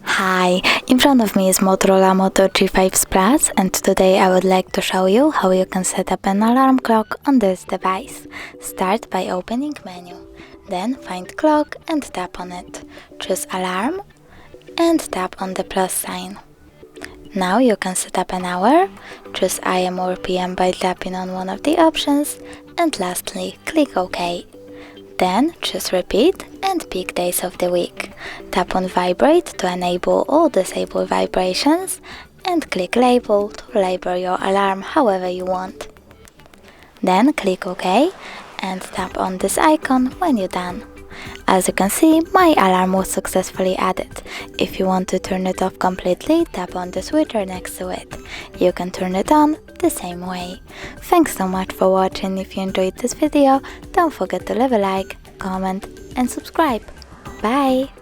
Hi, in front of me is Motorola Moto G5s Plus, and today I would like to show you how you can set up an alarm clock on this device. Start by opening menu, then find clock and tap on it. Choose alarm and tap on the plus sign. Now you can set up an hour, choose AM or PM by tapping on one of the options, and lastly click OK. Then choose repeat and pick days of the week. Tap on vibrate to enable or disable vibrations and click label to label your alarm however you want. Then click OK and tap on this icon when you're done. As you can see, my alarm was successfully added. If you want to turn it off completely, tap on the switcher next to it. You can turn it on the same way. Thanks so much for watching. If you enjoyed this video, don't forget to leave a like, comment and subscribe. Bye!